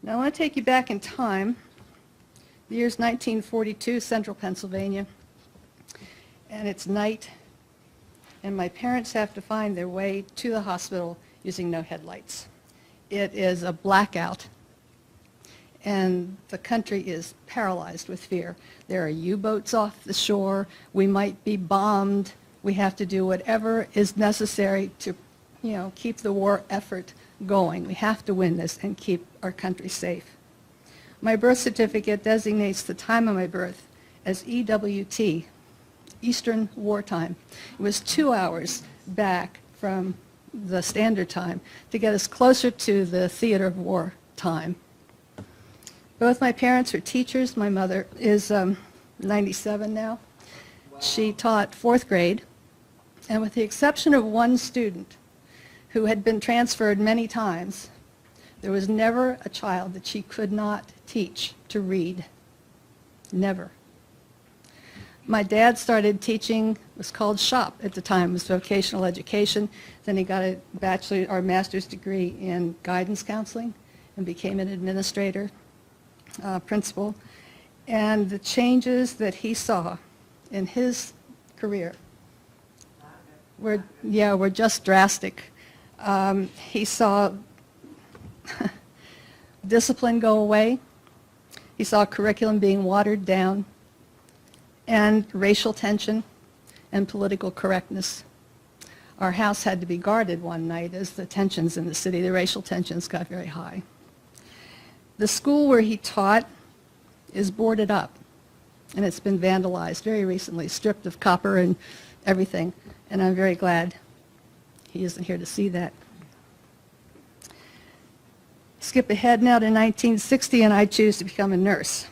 Now I want to take you back in time. The year's 1942, central Pennsylvania, and it's night, and my parents have to find their way to the hospital using no headlights. It is a blackout, and the country is paralyzed with fear. There are U-boats off the shore. We might be bombed. We have to do whatever is necessary to, keep the war effort going. We have to win this and keep our country safe. My birth certificate designates the time of my birth as EWT, Eastern Wartime. It was 2 hours back from the standard time to get us closer to the theater of war time. Both my parents are teachers. My mother is 97 now. Wow. She taught 4th grade, and with the exception of one student who had been transferred many times, there was never a child that she could not teach to read. Never. My dad started teaching, it was called SHOP at the time, it was vocational education. Then he got a bachelor's or master's degree in guidance counseling and became an administrator, principal. And the changes that he saw in his career were just drastic. He saw discipline go away. He saw curriculum being watered down, and racial tension and political correctness. Our house had to be guarded one night as the tensions in the city, the racial tensions got very high. The school where he taught is boarded up, and it's been vandalized very recently, stripped of copper and everything, and I'm very glad he isn't here to see that. Skip ahead now to 1960, and I choose to become a nurse.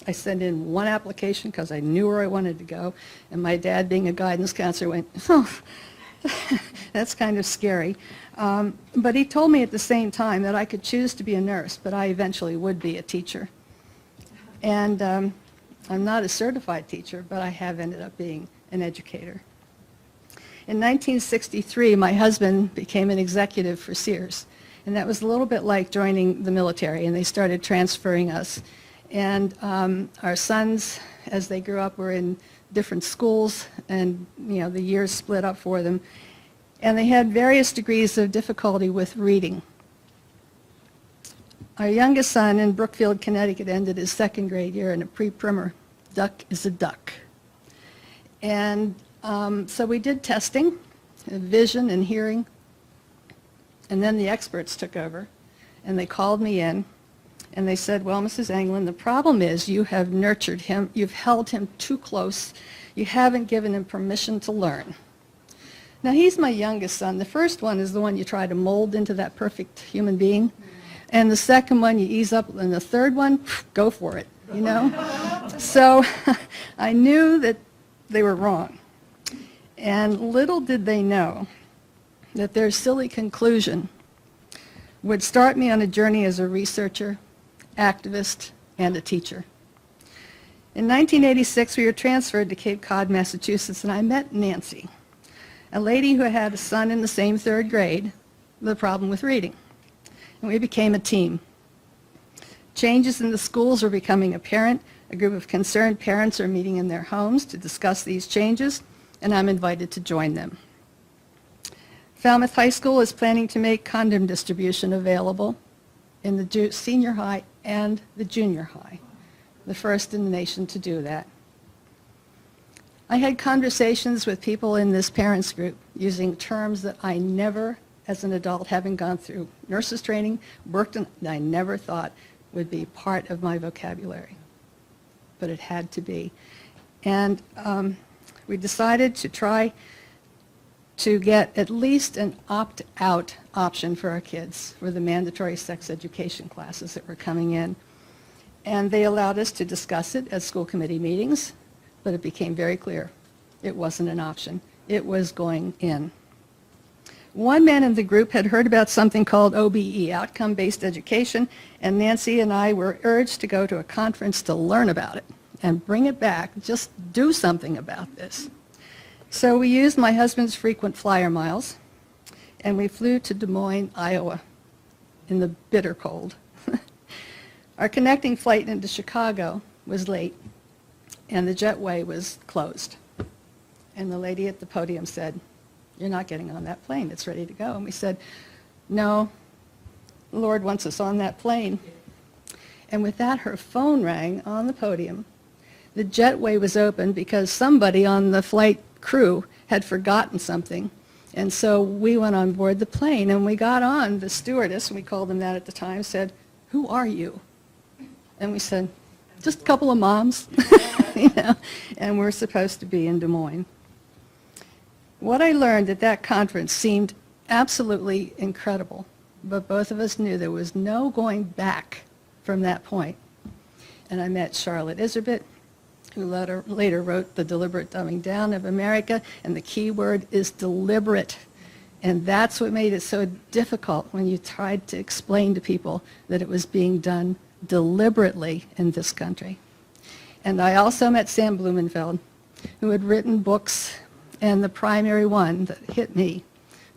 I sent in one application because I knew where I wanted to go, and my dad, being a guidance counselor, went, oh, that's kind of scary. But he told me at the same time that I could choose to be a nurse, but I eventually would be a teacher. And I'm not a certified teacher, but I have ended up being an educator. In 1963, my husband became an executive for Sears. And that was a little bit like joining the military, and they started transferring us. And our sons, as they grew up, were in different schools, and the years split up for them. And they had various degrees of difficulty with reading. Our youngest son in Brookfield, Connecticut, ended his 2nd grade year in a pre-primer. Duck is a duck. And so we did testing, vision and hearing. And then the experts took over, and they called me in, and they said, well, Mrs. Anglin, the problem is you have nurtured him, you've held him too close, you haven't given him permission to learn. Now, he's my youngest son. The first one is the one you try to mold into that perfect human being, and the second one you ease up, and the third one, go for it, So I knew that they were wrong, and little did they know that their silly conclusion would start me on a journey as a researcher, activist, and a teacher. In 1986, we were transferred to Cape Cod, Massachusetts, and I met Nancy, a lady who had a son in the same 3rd grade with a problem with reading. And we became a team. Changes in the schools are becoming apparent. A group of concerned parents are meeting in their homes to discuss these changes, and I'm invited to join them. Falmouth High School is planning to make condom distribution available in the senior high and the junior high, the first in the nation to do that. I had conversations with people in this parents group using terms that I never, as an adult, having gone through nurses training, worked in, I never thought would be part of my vocabulary, but it had to be. And we decided to try to get at least an opt-out option for our kids for the mandatory sex education classes that were coming in. And they allowed us to discuss it at school committee meetings, but it became very clear it wasn't an option. It was going in. One man in the group had heard about something called OBE, Outcome-Based Education, and Nancy and I were urged to go to a conference to learn about it and bring it back, just do something about this. So we used my husband's frequent flyer miles, and we flew to Des Moines, Iowa, in the bitter cold. Our connecting flight into Chicago was late, and the jetway was closed. And the lady at the podium said, "You're not getting on that plane. It's ready to go." And we said, "No, the Lord wants us on that plane." And with that, her phone rang on the podium. The jetway was open because somebody on the flight crew had forgotten something. And so we went on board the plane, and we got on. The stewardess, and we called them that at the time, said, "Who are you?" And we said, "Just a couple of moms," you know, and we're supposed to be in Des Moines. What I learned at that conference seemed absolutely incredible, but both of us knew there was no going back from that point. And I met Charlotte Iserbyt, who later wrote The Deliberate Dumbing Down of America, and the key word is deliberate. And that's what made it so difficult when you tried to explain to people that it was being done deliberately in this country. And I also met Sam Blumenfeld, who had written books, and the primary one that hit me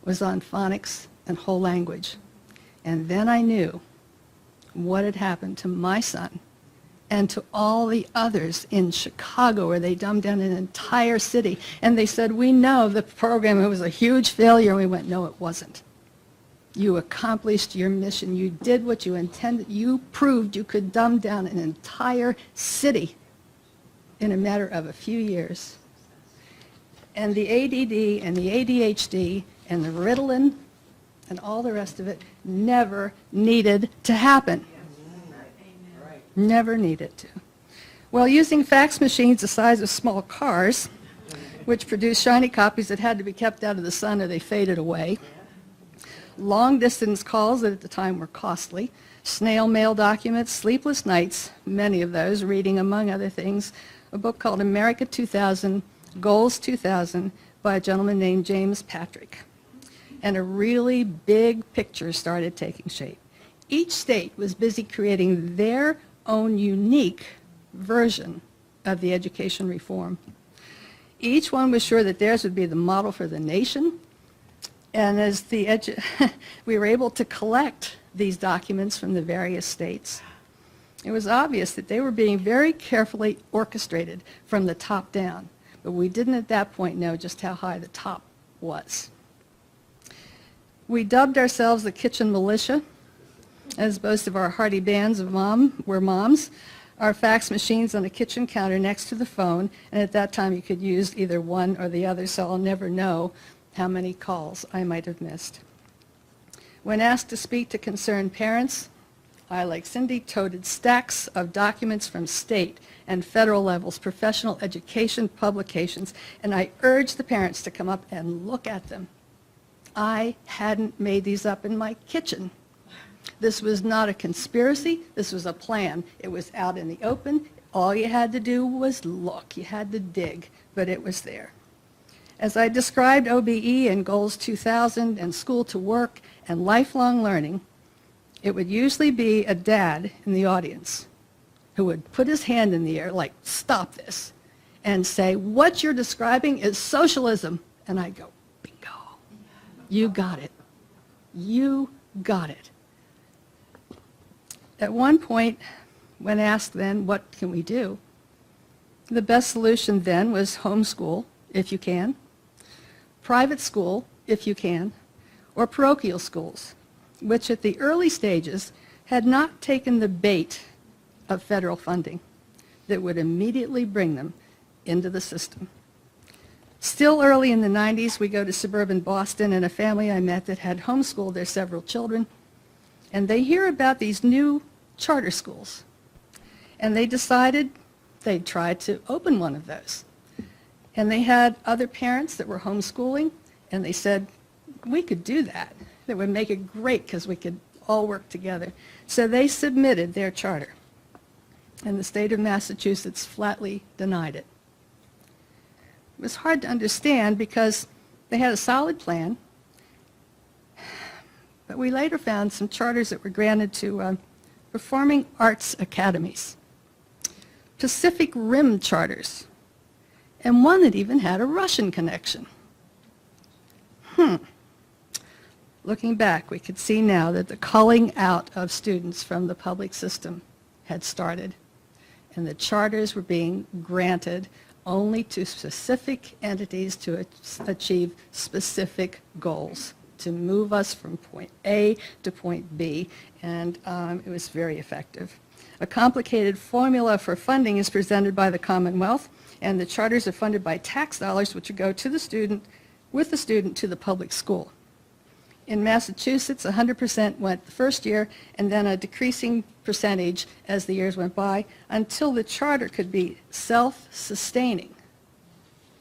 was on phonics and whole language. And then I knew what had happened to my son and to all the others in Chicago, where they dumbed down an entire city. And they said, "We know the program, it was a huge failure." And we went, "No, it wasn't. You accomplished your mission. You did what you intended. You proved you could dumb down an entire city in a matter of a few years." And the ADD and the ADHD and the Ritalin and all the rest of it never needed to happen. Never needed to. Well, using fax machines the size of small cars, which produced shiny copies that had to be kept out of the sun or they faded away, long-distance calls that at the time were costly, snail mail documents, sleepless nights, many of those, reading, among other things, a book called America 2000, Goals 2000 by a gentleman named James Patrick. And a really big picture started taking shape. Each state was busy creating their own unique version of the education reform. Each one was sure that theirs would be the model for the nation. And as we were able to collect these documents from the various states, it was obvious that they were being very carefully orchestrated from the top down. But we didn't at that point know just how high the top was. We dubbed ourselves the kitchen militia, as most of our hearty bands of were moms. Our fax machines on the kitchen counter next to the phone, and at that time you could use either one or the other, so I'll never know how many calls I might have missed. When asked to speak to concerned parents, I, like Cindy, toted stacks of documents from state and federal levels, professional education publications, and I urged the parents to come up and look at them. I hadn't made these up in my kitchen. This was not a conspiracy. This was a plan. It was out in the open. All you had to do was look. You had to dig, but it was there. As I described OBE and Goals 2000 and School to Work and lifelong learning, it would usually be a dad in the audience who would put his hand in the air like, "Stop this," and say, "What you're describing is socialism." And I go, "Bingo. You got it. You got it." At one point, when asked then, what can we do? The best solution then was homeschool, if you can, private school, if you can, or parochial schools, which at the early stages had not taken the bait of federal funding that would immediately bring them into the system. Still early in the 90s, we go to suburban Boston, and a family I met that had homeschooled their several children, and they hear about these new charter schools, and they decided they'd try to open one of those. And they had other parents that were homeschooling, and they said, "We could do that. That would make it great because we could all work together." So they submitted their charter, and the state of Massachusetts flatly denied it. It was hard to understand because they had a solid plan, but we later found some charters that were granted to performing arts academies, Pacific Rim charters, and one that even had a Russian connection. Looking back, we could see now that the culling out of students from the public system had started, and the charters were being granted only to specific entities to achieve specific goals, to move us from point A to point B, and it was very effective. A complicated formula for funding is presented by the Commonwealth, and the charters are funded by tax dollars which go to the student, with the student to the public school. In Massachusetts, 100% went the first year, and then a decreasing percentage as the years went by until the charter could be self-sustaining.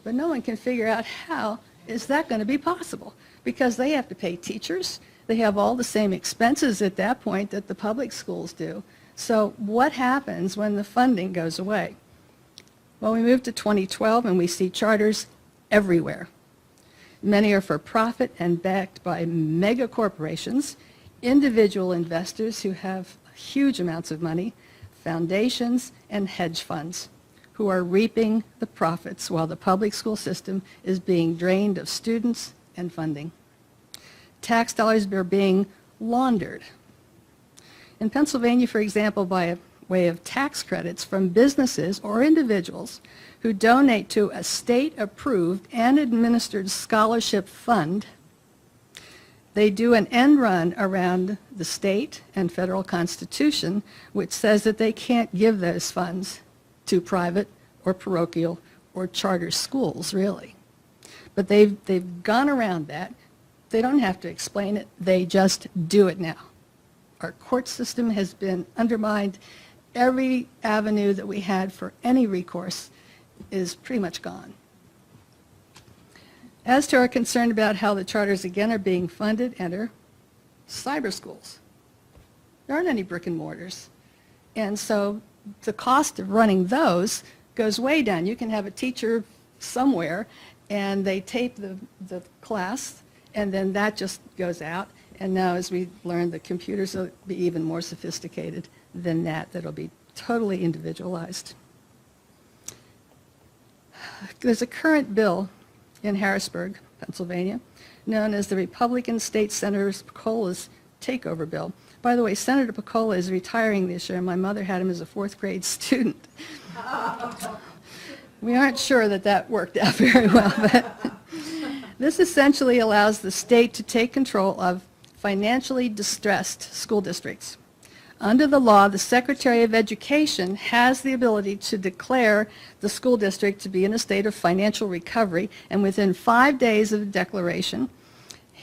But no one can figure out how is that going to be possible, because they have to pay teachers. They have all the same expenses at that point that the public schools do. So what happens when the funding goes away? Well, we moved to 2012 and we see charters everywhere. Many are for profit and backed by mega corporations, individual investors who have huge amounts of money, foundations, and hedge funds who are reaping the profits while the public school system is being drained of students and funding. Tax dollars are being laundered. In Pennsylvania, for example, by way of tax credits from businesses or individuals who donate to a state-approved and administered scholarship fund, they do an end run around the state and federal constitution, which says that they can't give those funds to private or parochial or charter schools, really. But they've gone around that. They don't have to explain it. They just do it now. Our court system has been undermined. Every avenue that we had for any recourse is pretty much gone. As to our concern about how the charters again are being funded, enter cyber schools. There aren't any brick and mortars. And so the cost of running those goes way down. You can have a teacher somewhere and they tape the class, and then that just goes out. And now, as we learned, the computers will be even more sophisticated than that. That'll be totally individualized. There's a current bill in Harrisburg, Pennsylvania, known as the Republican State Senator Pecola's Takeover Bill. By the way, Senator Pecola is retiring this year. My mother had him as a fourth grade student. We aren't sure that that worked out very well, but this essentially allows the state to take control of financially distressed school districts. Under the law, the Secretary of Education has the ability to declare the school district to be in a state of financial recovery, and within 5 days of the declaration,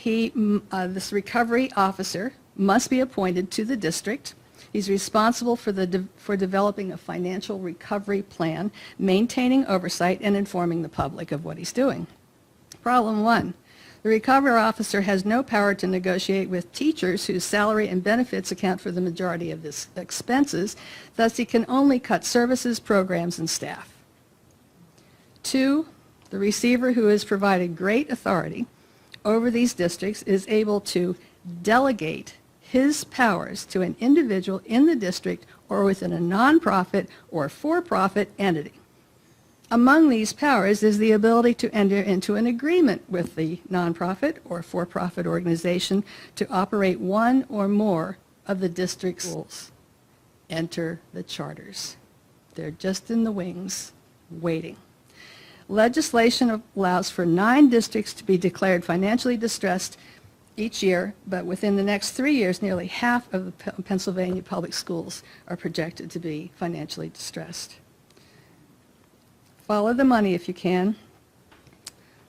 this recovery officer must be appointed to the district. He's responsible for developing a financial recovery plan, maintaining oversight, and informing the public of what he's doing. Problem one. The recovery officer has no power to negotiate with teachers whose salary and benefits account for the majority of his expenses. Thus, he can only cut services, programs, and staff. Two, the receiver, who has provided great authority over these districts, is able to delegate his powers to an individual in the district or within a nonprofit or for-profit entity. Among these powers is the ability to enter into an agreement with the nonprofit or for-profit organization to operate one or more of the district schools. Enter the charters. They're just in the wings, waiting. Legislation allows for 9 districts to be declared financially distressed each year, but within the next 3 years, nearly half of the Pennsylvania public schools are projected to be financially distressed. Follow the money if you can.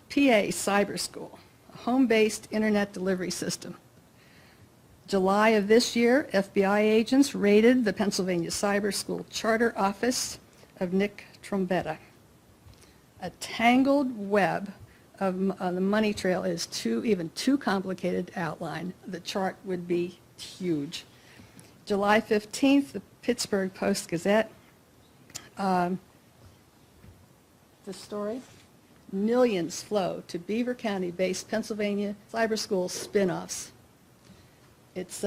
PA Cyber School, a home-based internet delivery system. July of this year, FBI agents raided the Pennsylvania Cyber School charter office of Nick Trombetta. A tangled web of the money trail is even too complicated to outline. The chart would be huge. July 15th, the Pittsburgh Post-Gazette. The story, millions flow to Beaver County-based Pennsylvania cyber school spin-offs. It's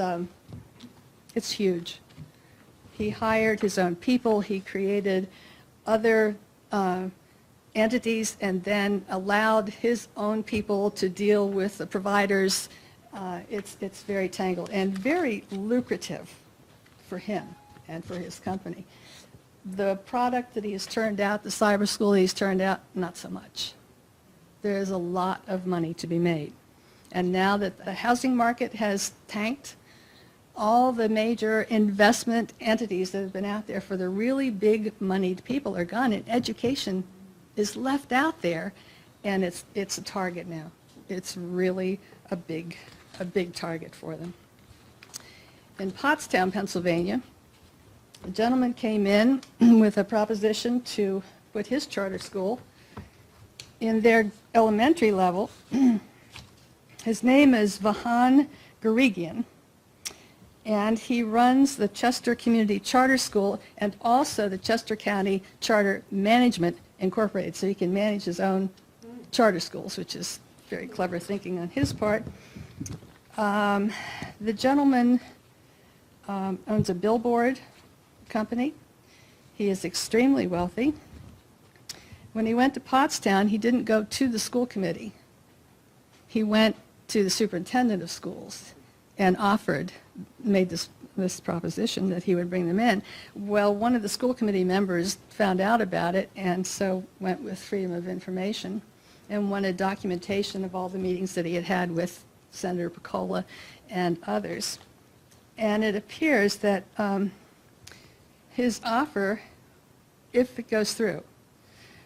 huge. He hired his own people. He created other entities and then allowed his own people to deal with the providers. It's very tangled and very lucrative for him. and for his company. The product that he has turned out, the cyber school that he's turned out, not so much. There's a lot of money to be made. And now that the housing market has tanked, all the major investment entities that have been out there for the really big moneyed people are gone, and education is left out there, and it's a target now. It's really a big target for them. In Pottstown, Pennsylvania, a gentleman came in with a proposition to put his charter school in their elementary level. His name is Vahan Garigian, and he runs the Chester Community Charter School and also the Chester County Charter Management Incorporated, so he can manage his own charter schools, which is very clever thinking on his part. The gentleman owns a billboard company. He is extremely wealthy. When he went to Pottstown, he didn't go to the school committee. He went to the superintendent of schools and made this proposition that he would bring them in. Well, one of the school committee members found out about it and so went with freedom of information and wanted documentation of all the meetings that he had had with Senator Piccola and others. And it appears that his offer, if it goes through,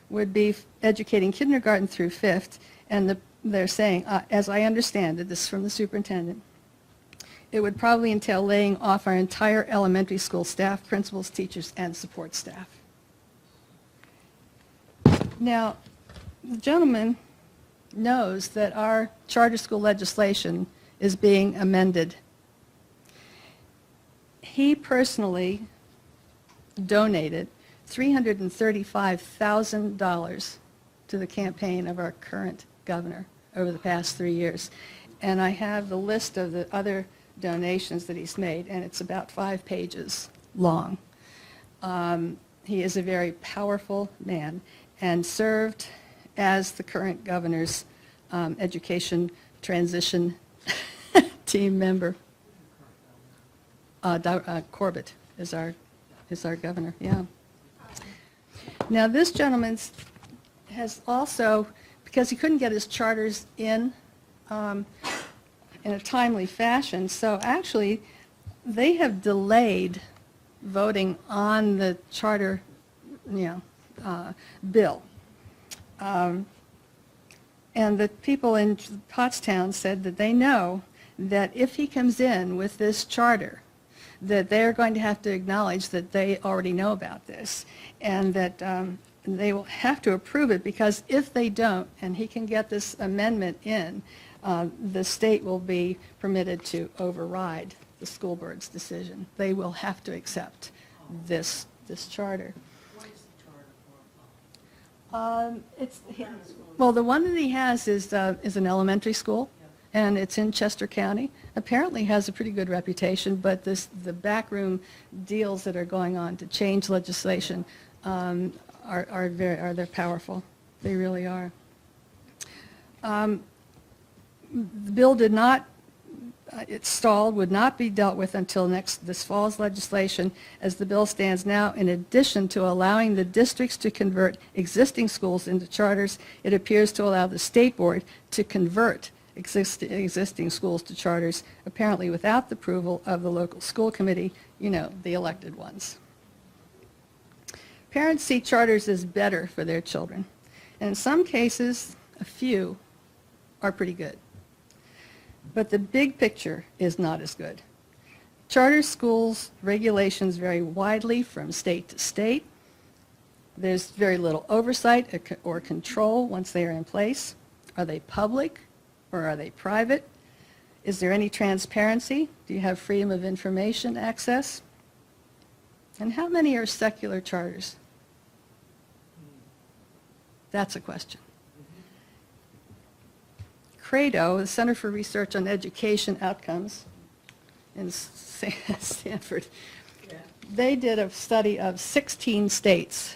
would be educating kindergarten through 5th, and they're saying, as I understand it, this is from the superintendent, it would probably entail laying off our entire elementary school staff, principals, teachers, and support staff. Now, the gentleman knows that our charter school legislation is being amended. He personally donated $335,000 to the campaign of our current governor over the past 3 years. And I have the list of the other donations that he's made, and it's about 5 pages long. He is a very powerful man and served as the current governor's education transition team member. Corbett is our governor, yeah. Now this gentleman has also, because he couldn't get his charters in a timely fashion, so actually they have delayed voting on the charter, bill. And the people in Pottstown said that they know that if he comes in with this charter, that they're going to have to acknowledge that they already know about this, and that they will have to approve it, because if they don't, and he can get this amendment in, the state will be permitted to override the school board's decision. They will have to accept this charter. Well, the one that he has is an elementary school, and it's in Chester County. Apparently has a pretty good reputation, but the backroom deals that are going on to change legislation they're powerful. They really are. The bill did not, it stalled, would not be dealt with until this fall's legislation. As the bill stands now, in addition to allowing the districts to convert existing schools into charters, it appears to allow the state board to convert existing schools to charters, apparently without the approval of the local school committee, the elected ones. Parents see charters as better for their children, and in some cases, a few are pretty good. But the big picture is not as good. Charter schools regulations vary widely from state to state. There's very little oversight or control once they are in place. Are they public or are they private? Is there any transparency? Do you have freedom of information access? And how many are secular charters? That's a question. CRADO, the Center for Research on Education Outcomes in Stanford, they did a study of 16 states.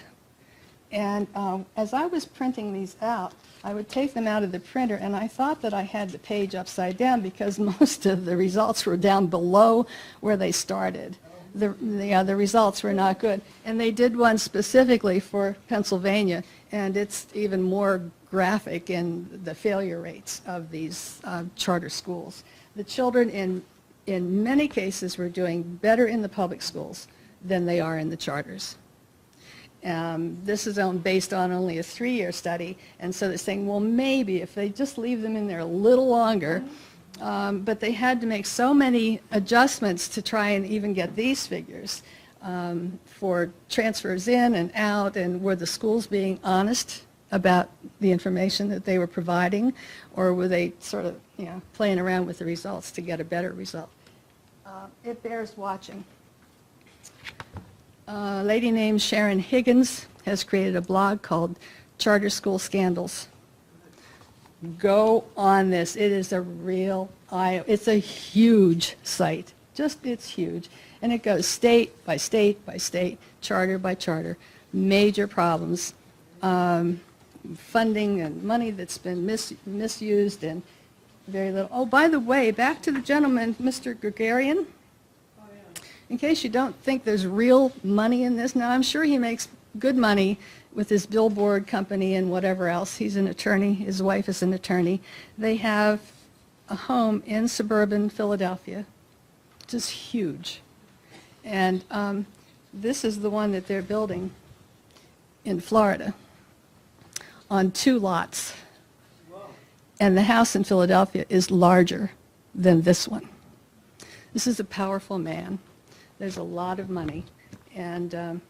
And as I was printing these out, I would take them out of the printer, and I thought that I had the page upside down because most of the results were down below where they started. the results were not good. And they did one specifically for Pennsylvania, and it's even more graphic in the failure rates of these charter schools. The children in many cases were doing better in the public schools than they are in the charters. This is based on only a 3-year study, and so they're saying, well, maybe if they just leave them in there a little longer, but they had to make so many adjustments to try and even get these figures for transfers in and out, and were the schools being honest about the information that they were providing, or were they sort of playing around with the results to get a better result? It bears watching. A lady named Sharon Higgins has created a blog called Charter School Scandals. Go on this. It is a real it's a huge site. It's huge. And it goes state by state by state, charter by charter, major problems, funding and money that's been misused, and very little. Oh, by the way, back to the gentleman, Mr. Gregorian. In case you don't think there's real money in this, now I'm sure he makes good money with his billboard company and whatever else. He's an attorney. His wife is an attorney. They have a home in suburban Philadelphia, which is huge. And this is the one that they're building in Florida on 2 lots. And the house in Philadelphia is larger than this one. This is a powerful man. There's a lot of money, and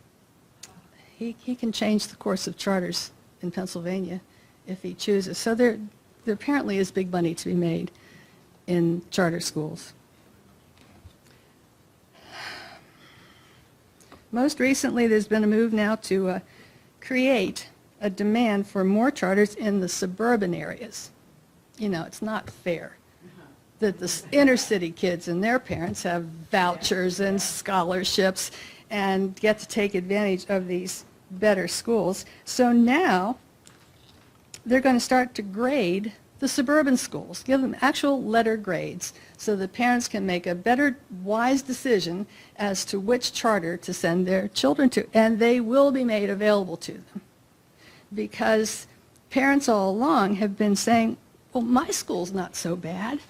he can change the course of charters in Pennsylvania if he chooses. So there apparently is big money to be made in charter schools. Most recently, there's been a move now to create a demand for more charters in the suburban areas. It's not fair that the inner city kids and their parents have vouchers and scholarships and get to take advantage of these better schools. So now they're going to start to grade the suburban schools, give them actual letter grades so the parents can make a better, wise decision as to which charter to send their children to. And they will be made available to them, because parents all along have been saying, well, my school's not so bad.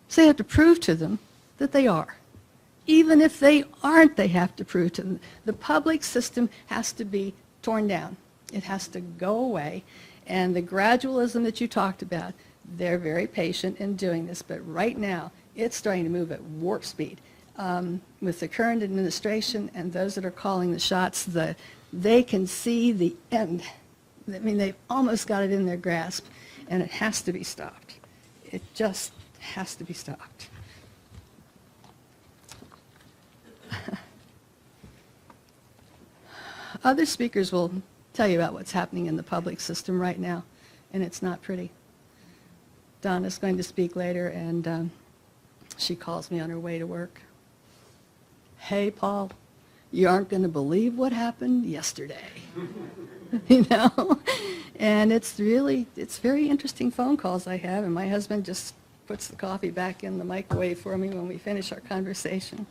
So they have to prove to them that they are. Even if they aren't, they have to prove to them. The public system has to be torn down. It has to go away. And the gradualism that you talked about, they're very patient in doing this. But right now, it's starting to move at warp speed. With the current administration and those that are calling the shots, they can see the end. I mean, they've almost got it in their grasp, and it has to be stopped. It just has to be stopped. Other speakers will tell you about what's happening in the public system right now, and it's not pretty. Donna's going to speak later, and she calls me on her way to work. Hey, Paul, you aren't going to believe what happened yesterday. And it's very interesting phone calls I have, and my husband just puts the coffee back in the microwave for me when we finish our conversation.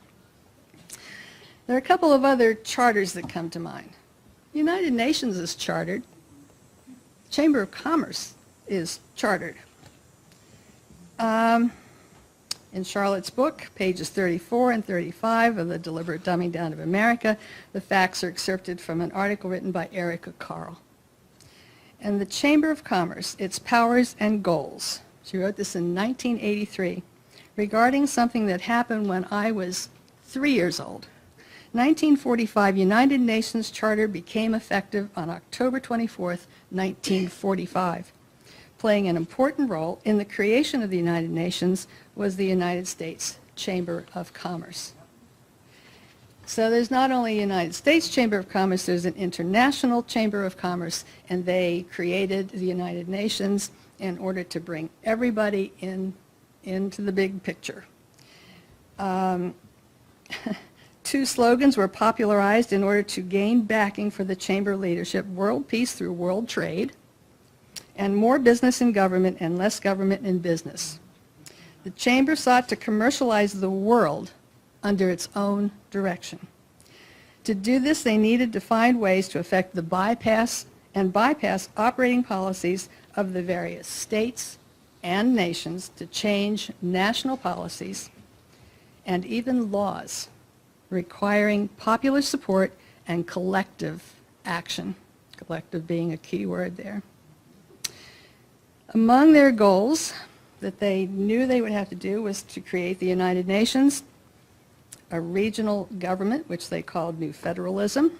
There are a couple of other charters that come to mind. United Nations is chartered. Chamber of Commerce is chartered. In Charlotte's book, pages 34 and 35 of The Deliberate Dumbing Down of America, the facts are excerpted from an article written by Erica Carl. And the Chamber of Commerce, its powers and goals. She wrote this in 1983, regarding something that happened when I was 3 years old. 1945 United Nations Charter became effective on October 24th, 1945. Playing an important role in the creation of the United Nations was the United States Chamber of Commerce. So there's not only a United States Chamber of Commerce, there's an international Chamber of Commerce, and they created the United Nations in order to bring everybody into the big picture. 2 slogans were popularized in order to gain backing for the Chamber leadership: world peace through world trade, and more business in government and less government in business. The Chamber sought to commercialize the world under its own direction. To do this, they needed to find ways to affect the bypass operating policies of the various states and nations to change national policies and even laws requiring popular support and collective action, collective being a key word there. Among their goals that they knew they would have to do was to create the United Nations, a regional government, which they called New Federalism,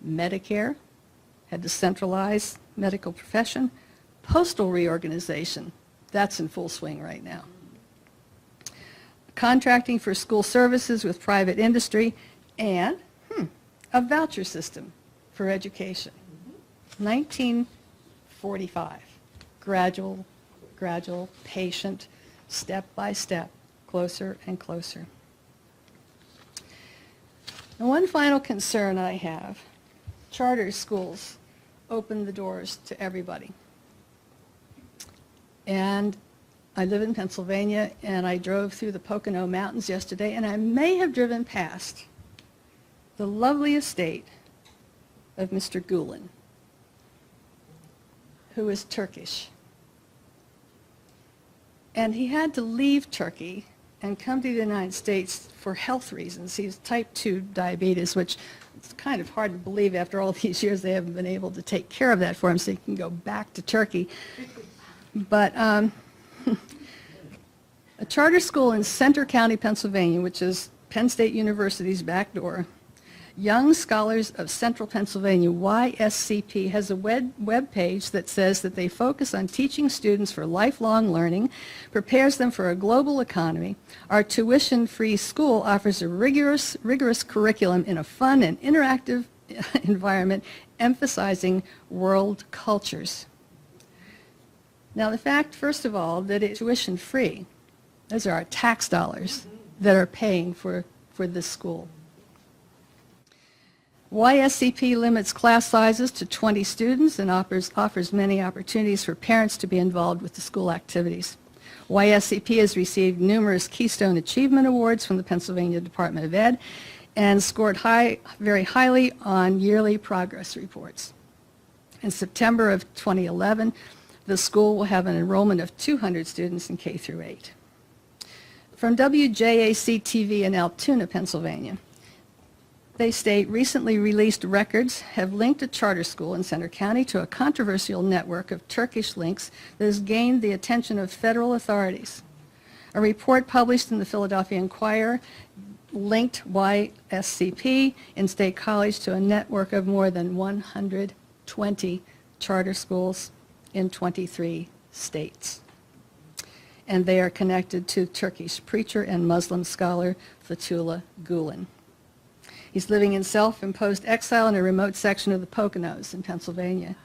Medicare, had to centralize medical profession, postal reorganization, that's in full swing right now, contracting for school services with private industry, and a voucher system for education. 1945, gradual, patient, step by step, closer and closer. And one final concern I have, charter schools open the doors to everybody. And I live in Pennsylvania, and I drove through the Pocono Mountains yesterday, and I may have driven past the lovely estate of Mr. Gulen, who is Turkish. And he had to leave Turkey and come to the United States for health reasons. He has type 2 diabetes, which it's kind of hard to believe after all these years they haven't been able to take care of that for him so he can go back to Turkey. But a charter school in Center County, Pennsylvania, which is Penn State University's back door, Young Scholars of Central Pennsylvania, YSCP, has a web page that says that they focus on teaching students for lifelong learning, prepares them for a global economy. Our tuition-free school offers a rigorous curriculum in a fun and interactive environment, emphasizing world cultures. Now, the fact, first of all, that it's tuition-free, those are our tax dollars that are paying for this school. YSCP limits class sizes to 20 students and offers many opportunities for parents to be involved with the school activities. YSCP has received numerous Keystone Achievement Awards from the Pennsylvania Department of Ed and scored very highly on yearly progress reports. In September of 2011, the school will have an enrollment of 200 students in K through 8. From WJAC TV in Altoona, Pennsylvania, they state recently released records have linked a charter school in Center County to a controversial network of Turkish links that has gained the attention of federal authorities. A report published in the Philadelphia Inquirer linked YSCP in State College to a network of more than 120 charter schools in 23 states. And they are connected to Turkish preacher and Muslim scholar Fethullah Gulen. He's living in self-imposed exile in a remote section of the Poconos in Pennsylvania.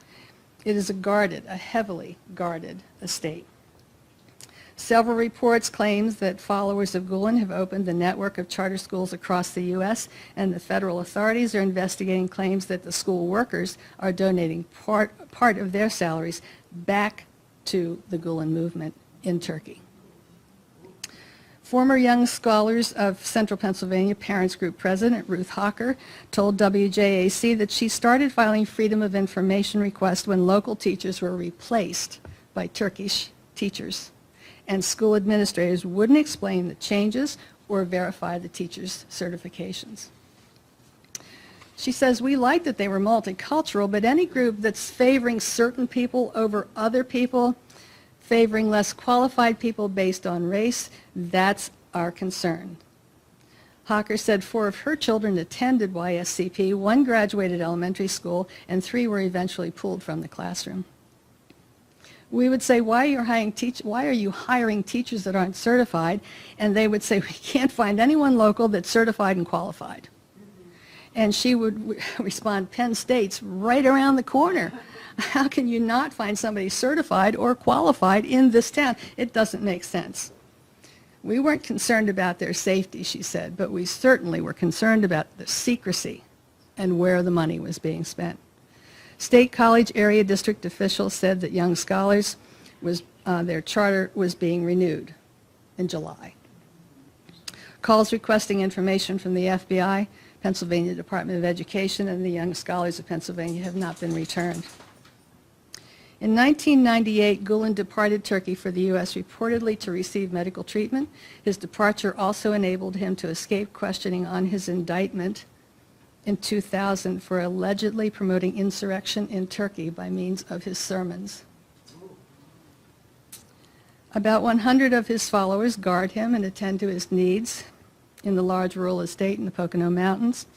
It is a heavily guarded estate. Several reports claim that followers of Gulen have opened the network of charter schools across the U.S., and the federal authorities are investigating claims that the school workers are donating part of their salaries back to the Gulen movement in Turkey. Former Young Scholars of Central Pennsylvania Parents Group President Ruth Hawker told WJAC that she started filing Freedom of Information requests when local teachers were replaced by Turkish teachers, and school administrators wouldn't explain the changes or verify the teachers' certifications. She says, we like that they were multicultural, but any group that's favoring certain people over other people, favoring less qualified people based on race, that's our concern. Hawker said 4 of her children attended YSCP, 1 graduated elementary school, and 3 were eventually pulled from the classroom. We would say, why are you hiring teachers that aren't certified? And they would say, we can't find anyone local that's certified and qualified. And she would respond, Penn State's right around the corner. How can you not find somebody certified or qualified in this town? It doesn't make sense. We weren't concerned about their safety, she said, but we certainly were concerned about the secrecy and where the money was being spent. State College area district officials said that Young Scholars their charter was being renewed in July. Calls requesting information from the FBI, Pennsylvania Department of Education, and the Young Scholars of Pennsylvania have not been returned. In 1998, Gulen departed Turkey for the U.S. reportedly to receive medical treatment. His departure also enabled him to escape questioning on his indictment in 2000 for allegedly promoting insurrection in Turkey by means of his sermons. About 100 of his followers guard him and attend to his needs in the large rural estate in the Pocono Mountains.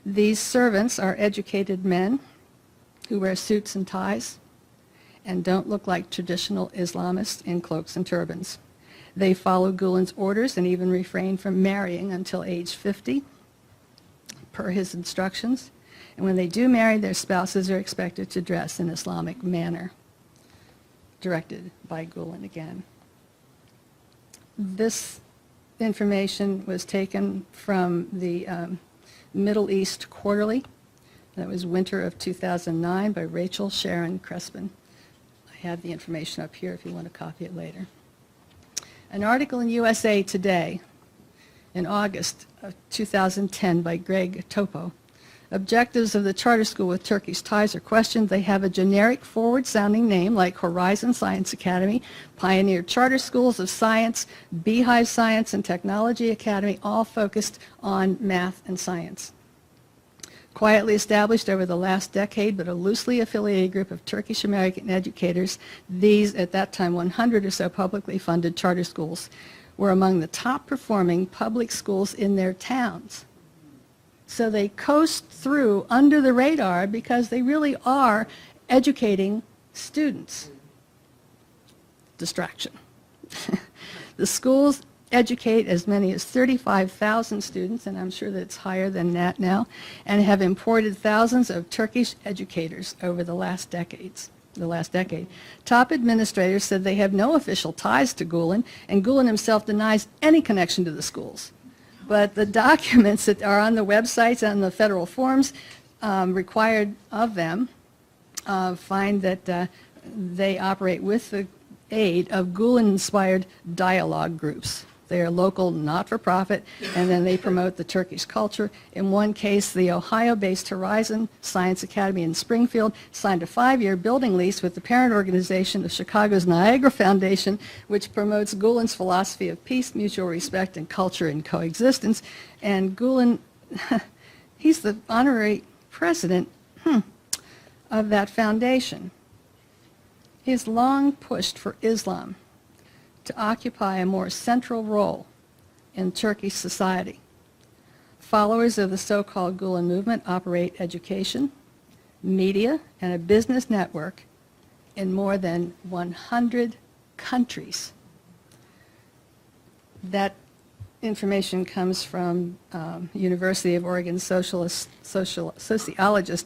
These servants are educated men who wear suits and ties and don't look like traditional Islamists in cloaks and turbans. They follow Gulen's orders and even refrain from marrying until age 50, per his instructions. And when they do marry, their spouses are expected to dress in Islamic manner, directed by Gulen again. This information was taken from the Middle East Quarterly. That was winter of 2009 by Rachel Sharon Crespin. I have the information up here if you want to copy it later. An article in USA Today in August of 2010 by Greg Topo. Objectives of the charter school with Turkish ties are questioned. They have a generic forward-sounding name like Horizon Science Academy, Pioneer Charter Schools of Science, Beehive Science and Technology Academy, all focused on math and science. Quietly established over the last decade, but a loosely affiliated group of Turkish-American educators, these, at that time, 100 or so publicly funded charter schools, were among the top-performing public schools in their towns. So they coast through under the radar because they really are educating students. Distraction. The schools educate as many as 35,000 students, and I'm sure that it's higher than that now, and have imported thousands of Turkish educators over the last decade. Top administrators said they have no official ties to Gulen, and Gulen himself denies any connection to the schools. But the documents that are on the websites and the federal forms required of them find that they operate with the aid of Gulen-inspired dialogue groups. They are local, not-for-profit, and then they promote the Turkish culture. In one case, the Ohio-based Horizon Science Academy in Springfield signed a 5-year building lease with the parent organization of Chicago's Niagara Foundation, which promotes Gulen's philosophy of peace, mutual respect, and culture and coexistence. And Gulen, he's the honorary president of that foundation. He has long pushed for Islam to occupy a more central role in Turkish society. Followers of the so-called Gulen movement operate education, media, and a business network in more than 100 countries. That information comes from University of Oregon sociologist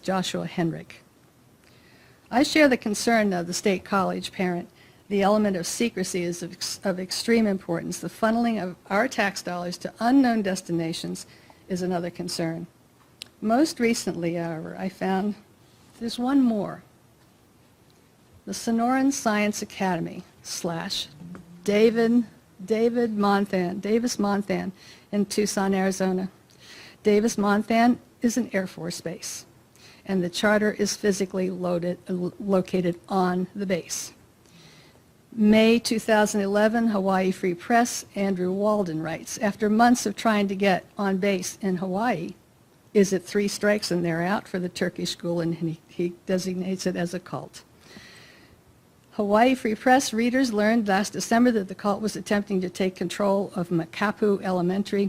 Joshua Henrich. I share the concern of the State College parent. The element of secrecy is of extreme importance. The funneling of our tax dollars to unknown destinations is another concern. Most recently, however, I found there's one more. The Sonoran Science Academy / Davis Monthan in Tucson, Arizona. Davis Monthan is an Air Force base, and the charter is physically located on the base. May 2011, Hawaii Free Press, Andrew Walden writes, after months of trying to get on base in Hawaii, is it 3 strikes and they're out for the Turkish school, and he designates it as a cult. Hawaii Free Press readers learned last December that the cult was attempting to take control of Makapu Elementary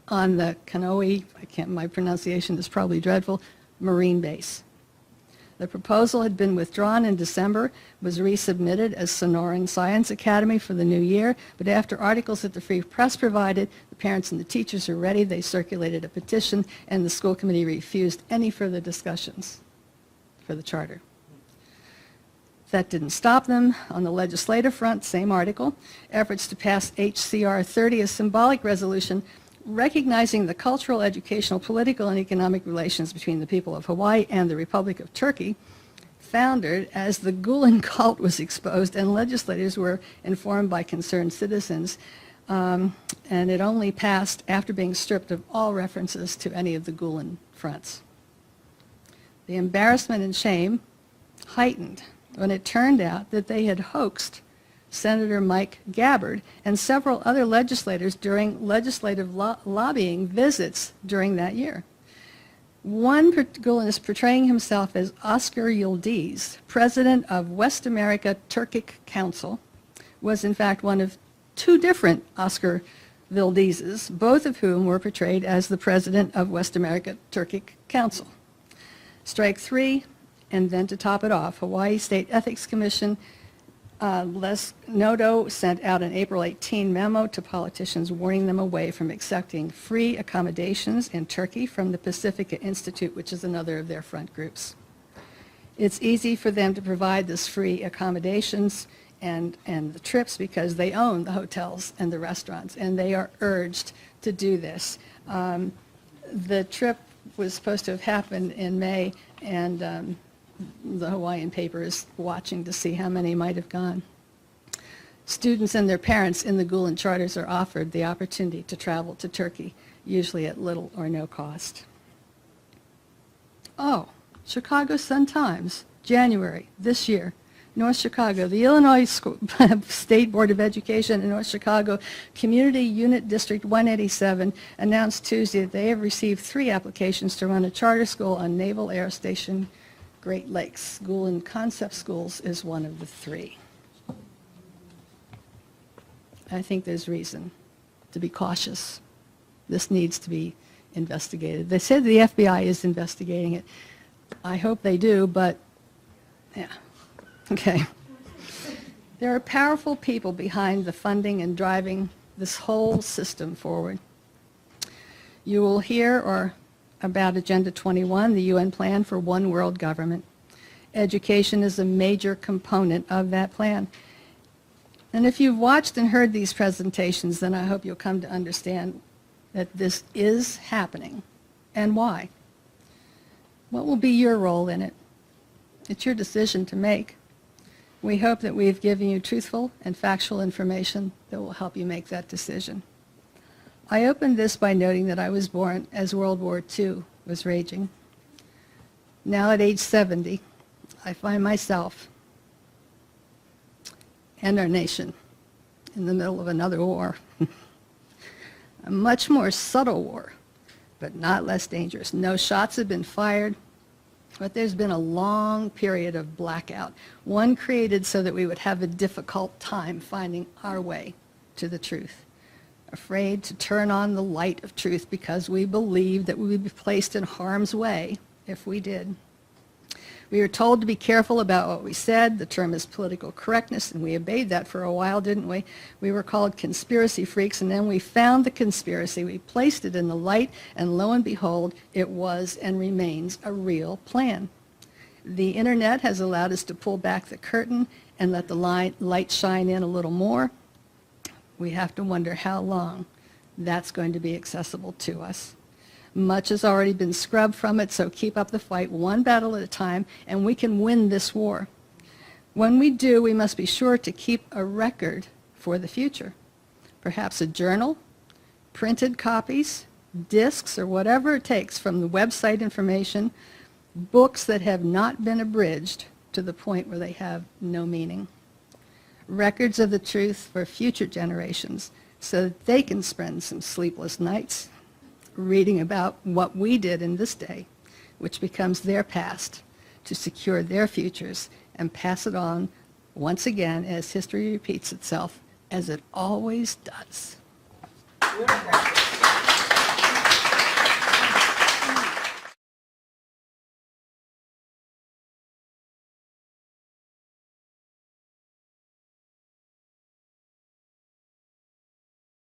on the Kanoe, my pronunciation is probably dreadful, Marine base. The proposal had been withdrawn in December, was resubmitted as Sonoran Science Academy for the new year, but after articles that the Free Press provided, the parents and the teachers were ready, they circulated a petition, and the school committee refused any further discussions for the charter. That didn't stop them. On the legislative front, same article, efforts to pass HCR 30, a symbolic resolution recognizing the cultural, educational, political, and economic relations between the people of Hawaii and the Republic of Turkey, foundered as the Gulen cult was exposed and legislators were informed by concerned citizens and it only passed after being stripped of all references to any of the Gulen fronts. The embarrassment and shame heightened when it turned out that they had hoaxed Senator Mike Gabbard and several other legislators during legislative lobbying visits during that year. One Gulen is portraying himself as Oscar Yildiz, president of West America Turkic Council, was in fact one of two different Oscar Yildizes, both of whom were portrayed as the president of West America Turkic Council. Strike three, and then to top it off, Hawaii State Ethics Commission Les Noto sent out an April 18 memo to politicians warning them away from accepting free accommodations in Turkey from the Pacifica Institute, which is another of their front groups. It's easy for them to provide this free accommodations and the trips because they own the hotels and the restaurants, and they are urged to do this. The trip was supposed to have happened in May, and the Hawaiian paper is watching to see how many might have gone. Students and their parents in the Gulen charters are offered the opportunity to travel to Turkey, usually at little or no cost. Oh, Chicago Sun-Times, January this year. North Chicago, the Illinois State Board of Education in North Chicago Community Unit District 187 announced Tuesday that they have received 3 applications to run a charter school on Naval Air Station Great Lakes. Gulen Concept Schools is one of the 3. I think there's reason to be cautious. This needs to be investigated. They said the FBI is investigating it. I hope they do, but yeah. Okay. There are powerful people behind the funding and driving this whole system forward. You will hear about Agenda 21, the UN plan for one world government. Education is a major component of that plan. And if you've watched and heard these presentations, then I hope you'll come to understand that this is happening and why. What will be your role in it? It's your decision to make. We hope that we've given you truthful and factual information that will help you make that decision. I opened this by noting that I was born as World War II was raging. Now at age 70, I find myself and our nation in the middle of another war. A much more subtle war, but not less dangerous. No shots have been fired, but there's been a long period of blackout, one created so that we would have a difficult time finding our way to the truth. Afraid to turn on the light of truth because we believed that we would be placed in harm's way if we did. We were told to be careful about what we said. The term is political correctness, and we obeyed that for a while, didn't we? We were called conspiracy freaks, and then we found the conspiracy. We placed it in the light, and lo and behold, it was and remains a real plan. The internet has allowed us to pull back the curtain and let the light shine in a little more. We have to wonder how long that's going to be accessible to us. Much has already been scrubbed from it, so keep up the fight one battle at a time, and we can win this war. When we do, we must be sure to keep a record for the future. Perhaps a journal, printed copies, discs, or whatever it takes from the website information, books that have not been abridged to the point where they have no meaning. Records of the truth for future generations so that they can spend some sleepless nights reading about what we did in this day, which becomes their past, to secure their futures and pass it on once again as history repeats itself, as it always does.